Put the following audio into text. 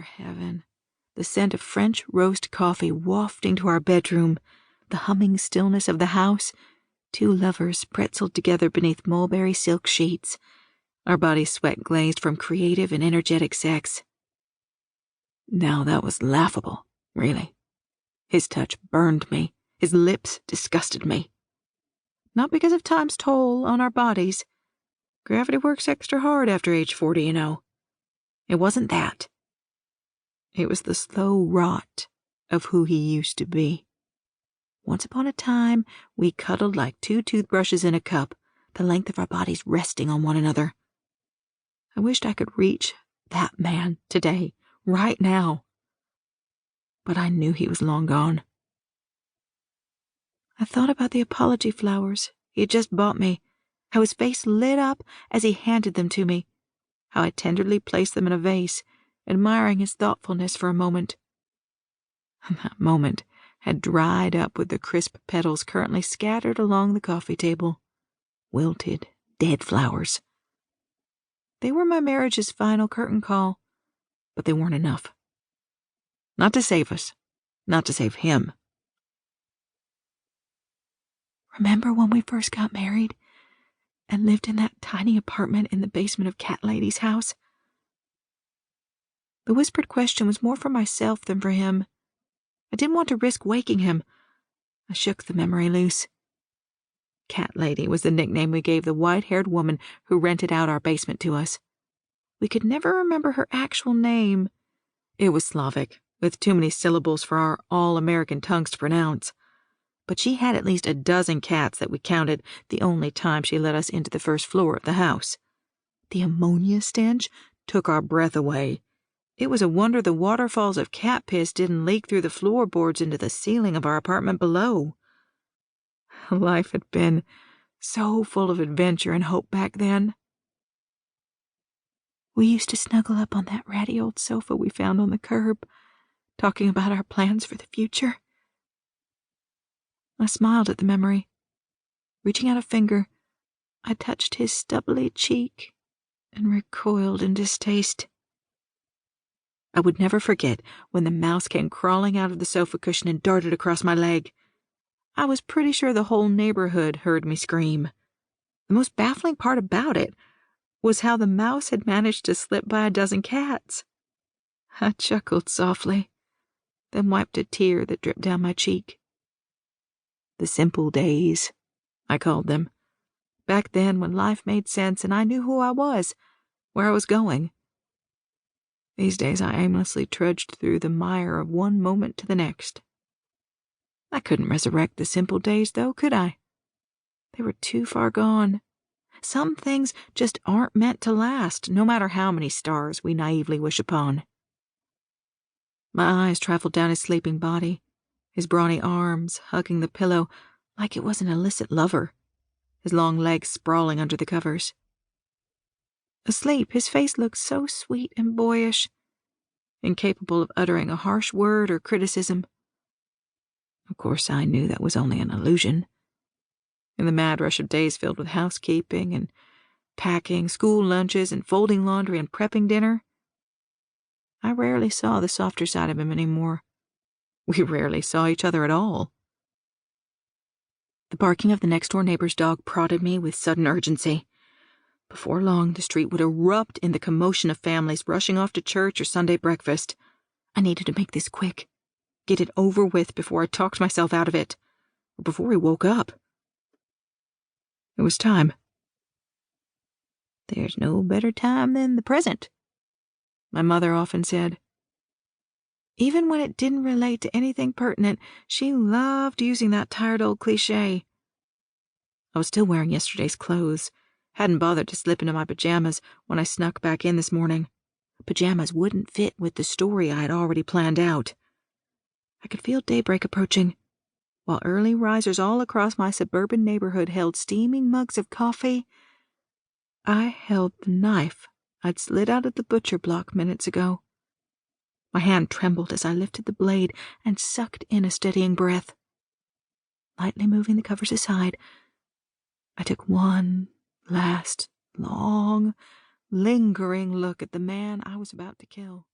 heaven. The scent of French roast coffee wafting to our bedroom, the humming stillness of the house, two lovers pretzeled together beneath mulberry silk sheets, our bodies sweat glazed from creative and energetic sex. Now that was laughable, really. His touch burned me. His lips disgusted me. Not because of time's toll on our bodies. Gravity works extra hard after age 40, you know. It wasn't that. It was the slow rot of who he used to be. Once upon a time, we cuddled like two toothbrushes in a cup, the length of our bodies resting on one another. I wished I could reach that man today, right now. But I knew he was long gone. I thought about the apology flowers he had just bought me, how his face lit up as he handed them to me, how I tenderly placed them in a vase, admiring his thoughtfulness for a moment. And that moment had dried up with the crisp petals currently scattered along the coffee table. Wilted, dead flowers. They were my marriage's final curtain call, but they weren't enough. Not to save us, not to save him. Remember when we first got married and lived in that tiny apartment in the basement of Cat Lady's house? The whispered question was more for myself than for him. I didn't want to risk waking him. I shook the memory loose. Cat Lady was the nickname we gave the white-haired woman who rented out our basement to us. We could never remember her actual name. It was Slavic, with too many syllables for our all-American tongues to pronounce. But she had at least a dozen cats that we counted the only time she let us into the first floor of the house. The ammonia stench took our breath away. It was a wonder the waterfalls of cat piss didn't leak through the floorboards into the ceiling of our apartment below. Life had been so full of adventure and hope back then. We used to snuggle up on that ratty old sofa we found on the curb, talking about our plans for the future. I smiled at the memory. Reaching out a finger, I touched his stubbly cheek and recoiled in distaste. I would never forget when the mouse came crawling out of the sofa cushion and darted across my leg. I was pretty sure the whole neighborhood heard me scream. The most baffling part about it was how the mouse had managed to slip by a dozen cats. I chuckled softly, then wiped a tear that dripped down my cheek. The simple days, I called them. Back then when life made sense and I knew who I was, where I was going. These days I aimlessly trudged through the mire of one moment to the next. I couldn't resurrect the simple days, though, could I? They were too far gone. Some things just aren't meant to last, no matter how many stars we naively wish upon. My eyes traveled down his sleeping body, his brawny arms hugging the pillow like it was an illicit lover, his long legs sprawling under the covers. Asleep, his face looked so sweet and boyish, incapable of uttering a harsh word or criticism. Of course, I knew that was only an illusion. In the mad rush of days filled with housekeeping and packing, school lunches and folding laundry and prepping dinner, I rarely saw the softer side of him anymore. We rarely saw each other at all. The barking of the next-door neighbor's dog prodded me with sudden urgency. Before long, the street would erupt in the commotion of families rushing off to church or Sunday breakfast. I needed to make this quick. Get it over with before I talked myself out of it, or before he woke up. It was time. There's no better time than the present, my mother often said. Even when it didn't relate to anything pertinent, she loved using that tired old cliché. I was still wearing yesterday's clothes, hadn't bothered to slip into my pajamas when I snuck back in this morning. Pajamas wouldn't fit with the story I had already planned out. I could feel daybreak approaching, while early risers all across my suburban neighborhood held steaming mugs of coffee. I held the knife I'd slid out of the butcher block minutes ago. My hand trembled as I lifted the blade and sucked in a steadying breath. Lightly moving the covers aside, I took one last, long, lingering look at the man I was about to kill.